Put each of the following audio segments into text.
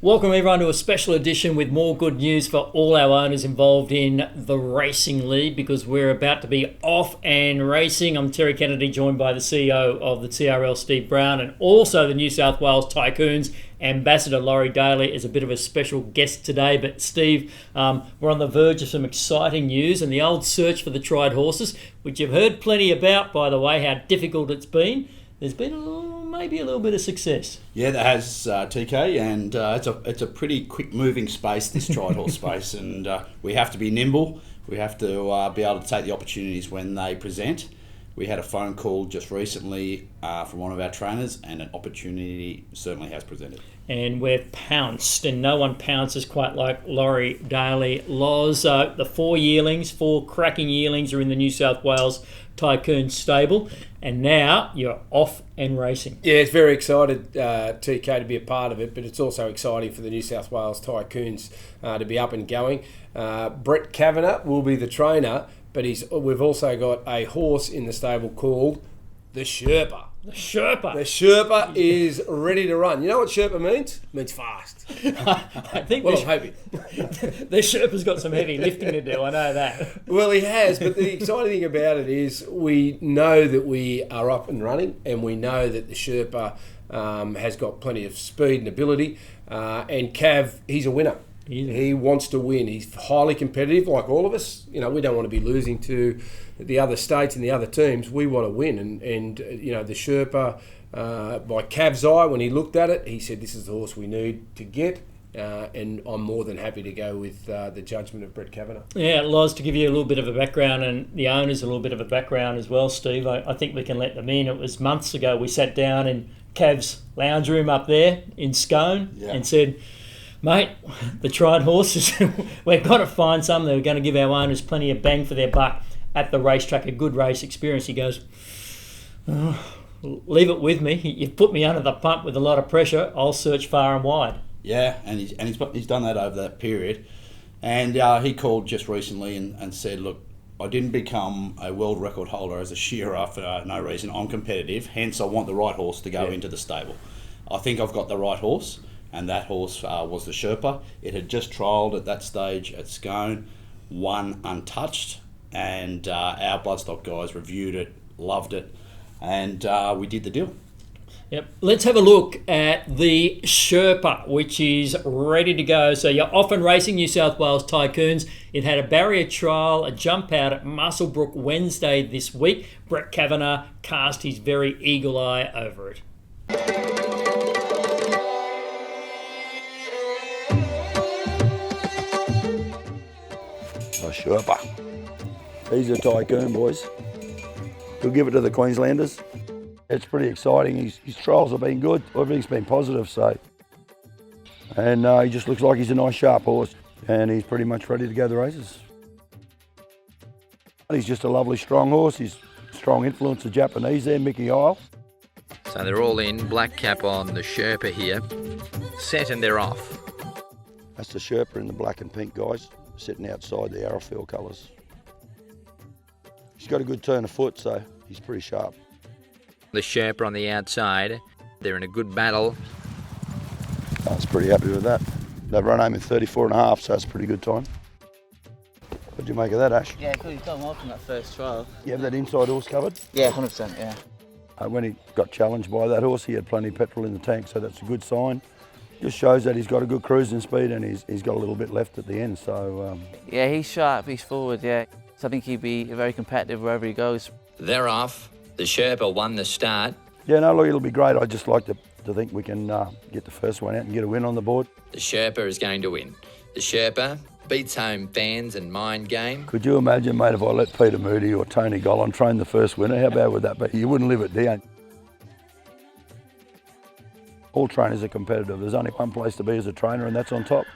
Welcome everyone to a special edition with more good news for all our owners involved in the Racing League, because we're about to be off and racing. I'm Terry Kennedy, joined by the CEO of the TRL, Steve Brown, and also the New South Wales Tycoons Ambassador Laurie Daly is a bit of a special guest today. But Steve, we're on the verge of some exciting news, and the old search for the tried horses, which you've heard plenty about, by the way, how difficult it's been. There's been maybe a little bit of success. Yeah, there has, TK, and it's a pretty quick-moving space, this tried horse space, and we have to be nimble. We have to be able to take the opportunities when they present. We had a phone call just recently from one of our trainers, and an opportunity certainly has presented. And we've pounced, and no one pounces quite like Laurie Daly. Loz, the four cracking yearlings are in the New South Wales Tycoon stable, and now you're off and racing. Yeah, it's very excited, TK, to be a part of it, but it's also exciting for the New South Wales Tycoons to be up and going. Brett Kavanagh will be the trainer, but we've also got a horse in the stable called the Sherpa. The Sherpa. The Sherpa is ready to run. You know what Sherpa means? It means fast. I think I'm hoping. The Sherpa's got some heavy lifting to do, I know that. Well, he has, but the exciting thing about it is we know that we are up and running, and we know that the Sherpa has got plenty of speed and ability, and Cav, he's a winner. He wants to win. He's highly competitive, like all of us. You know, we don't want to be losing to the other states and the other teams. We want to win. And you know, the Sherpa, by Cav's eye, when he looked at it, he said, this is the horse we need to get. And I'm more than happy to go with the judgment of Brett Kavanagh. Yeah, Loz, to give you a little bit of a background, and the owners a little bit of a background as well, Steve, I think we can let them in. It was months ago we sat down in Cav's lounge room up there in Scone and said, mate, the tried horses, we've got to find some that are going to give our owners plenty of bang for their buck at the racetrack, a good race experience. He goes, leave it with me. You've put me under the pump with a lot of pressure. I'll search far and wide. Yeah, and he's done that over that period. And he called just recently and said, look, I didn't become a world record holder as a shearer for no reason. I'm competitive, hence I want the right horse to go into the stable. I think I've got the right horse. And that horse was the Sherpa. It had just trialled at that stage at Scone, won untouched, and our bloodstock guys reviewed it, loved it, and we did the deal. Yep. Let's have a look at the Sherpa, which is ready to go. So you're off and racing, New South Wales Tycoons. It had a barrier trial, a jump out at Muswellbrook Wednesday this week. Brett Kavanagh cast his very eagle eye over it. Sherpa. He's a Tycoon, boys. We'll give it to the Queenslanders. It's pretty exciting. His trials have been good. Everything's been positive, so. And he just looks like he's a nice, sharp horse, and he's pretty much ready to go the races. He's just a lovely, strong horse. He's strong influence of Japanese there, Mickey Isle. So they're all in, black cap on the Sherpa here. Set and they're off. That's the Sherpa in the black and pink, guys, sitting outside the Arrowfield colours. He's got a good turn of foot, so he's pretty sharp. The Sherpa on the outside, they're in a good battle. I was pretty happy with that. They've run home in 34 and a half, so that's a pretty good time. What'd you make of that, Ash? Yeah, he's done well from that first trial. You have that inside horse covered? Yeah, 100%, yeah. When he got challenged by that horse, he had plenty of petrol in the tank, so that's a good sign. Just shows that he's got a good cruising speed, and he's got a little bit left at the end. So yeah, he's sharp, he's forward, yeah. So I think he'd be very competitive wherever he goes. They're off. The Sherpa won the start. Yeah, no, look, it'll be great. I'd just like to think we can get the first one out and get a win on the board. The Sherpa is going to win. The Sherpa beats home fans and mind game. Could you imagine, mate, if I let Peter Moody or Tony Gollan train the first winner? How bad would that be? You wouldn't live it down. All trainers are competitive. There's only one place to be as a trainer, and that's on top.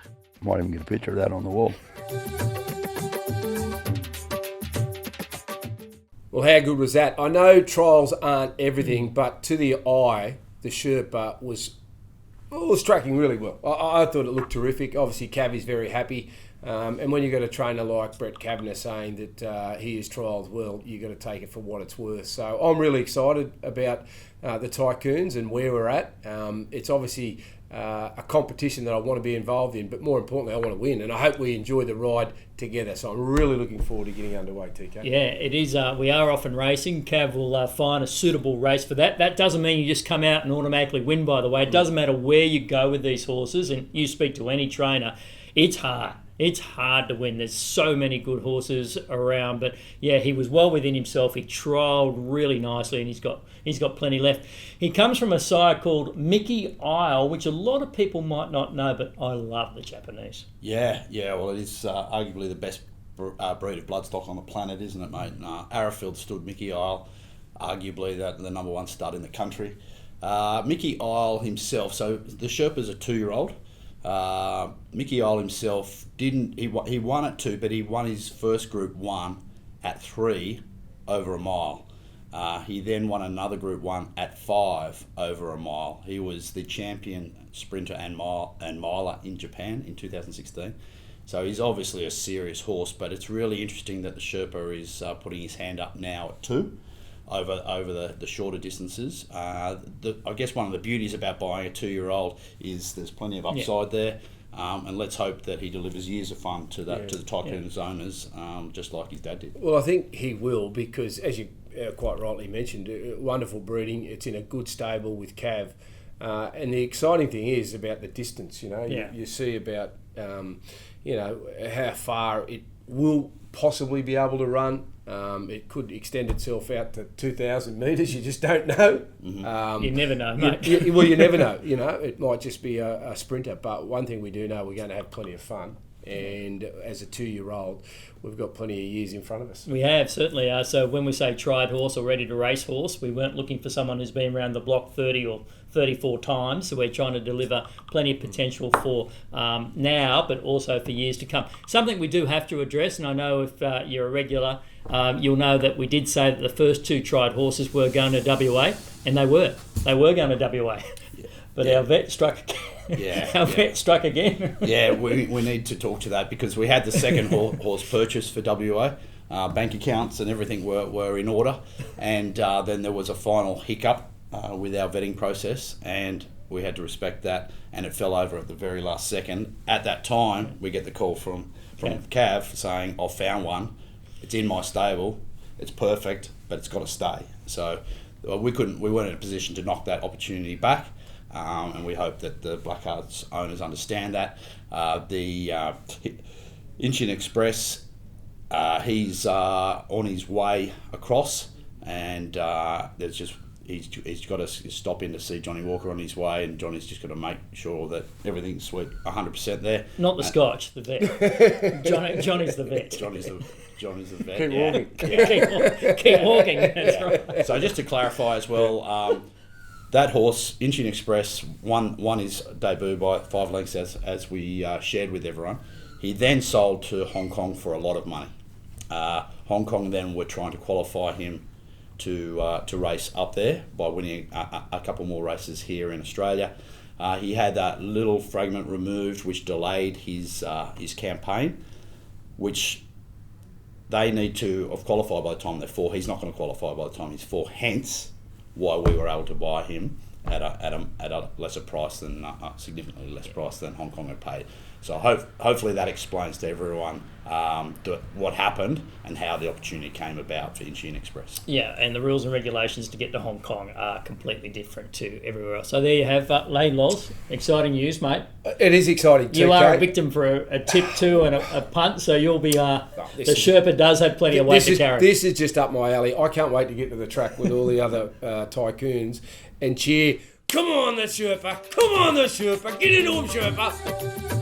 Might even get a picture of that on the wall. Well, how good was that? I know trials aren't everything, but to the eye, the Sherpa was tracking really well. I thought it looked terrific. Obviously, Cav is very happy. And when you've got a trainer like Brett Kavanagh saying that he is trialled well, you've got to take it for what it's worth. So I'm really excited about the Tycoons and where we're at. It's obviously a competition that I want to be involved in, but more importantly, I want to win, and I hope we enjoy the ride together. So I'm really looking forward to getting underway, TK. Yeah, it is. We are off and racing. Cav will find a suitable race for that. That doesn't mean you just come out and automatically win, by the way. It doesn't matter where you go with these horses, and you speak to any trainer, it's hard. It's hard to win. There's so many good horses around, but yeah, he was well within himself. He trialled really nicely, and he's got plenty left. He comes from a sire called Mickey Isle, which a lot of people might not know, but I love the Japanese. Yeah. Well, it is arguably the best breed of bloodstock on the planet, isn't it, mate? Arrowfield stood Mickey Isle, arguably the number one stud in the country. Mickey Isle himself. So the Sherpa's a 2-year-old. Mickey Isle himself he won at 2, but he won his first Group 1 at 3 over a mile. He then won another Group 1 at 5 over a mile. He was the champion sprinter and miler in Japan in 2016. So he's obviously a serious horse, but it's really interesting that the Sherpa is putting his hand up now at 2 over the shorter distances. I guess one of the beauties about buying a 2-year-old is there's plenty of upside there, and let's hope that he delivers years of fun to the Tycoon's owners, just like his dad did. Well, I think he will, because as you quite rightly mentioned, wonderful breeding. It's in a good stable with Cav, and the exciting thing is about the distance. You see about how far it will possibly be able to run. It could extend itself out to 2,000 metres. You just don't know. Mm-hmm. You never know, mate. You never know. It might just be a sprinter. But one thing we do know, we're going to have plenty of fun. And as a 2-year-old, we've got plenty of years in front of us. We have, certainly are. So when we say tried horse or ready to race horse, we weren't looking for someone who's been around the block 30 or 34 times. So we're trying to deliver plenty of potential for now, but also for years to come. Something we do have to address, and I know if you're a regular, you'll know that we did say that the first 2 tried horses were going to WA, and they were going to WA. But our vet struck again. Vet struck again. We need to talk to that, because we had the second horse purchase for WA. Bank accounts and everything were in order. And then there was a final hiccup with our vetting process, and we had to respect that, and it fell over at the very last second. At that time, we get the call from Cav saying, I've found one. It's in my stable. It's perfect, but it's got to stay. So we weren't in a position to knock that opportunity back. And we hope that the Blackheart's owners understand that. The Inchin Express, he's on his way across, and he's got to stop in to see Johnny Walker on his way, and Johnny's just got to make sure that everything's sweet 100% there. Not the Scotch, the vet. Johnny's the vet. Johnny's the vet. Keep walking. Keep walking. That's right. So just to clarify as well, that horse, Inchin Express, won his debut by 5 lengths as we shared with everyone. He then sold to Hong Kong for a lot of money. Hong Kong then were trying to qualify him to race up there by winning a couple more races here in Australia. He had that little fragment removed, which delayed his campaign, which they need to have qualified by the time they're 4. He's not going to qualify by the time he's 4. Hence, why we were able to buy him at a lesser price than significantly less price than Hong Kong had paid. So hopefully that explains to everyone what happened and how the opportunity came about for Inchin Express. Yeah, and the rules and regulations to get to Hong Kong are completely different to everywhere else. So there you have Lane Loz. Exciting news, mate. It is exciting. You are a victim for a tip too and a punt, so you'll be... the Sherpa does have plenty of weight to carry. This is just up my alley. I can't wait to get to the track with all the other tycoons and cheer, come on the Sherpa, come on the Sherpa, get it on Sherpa.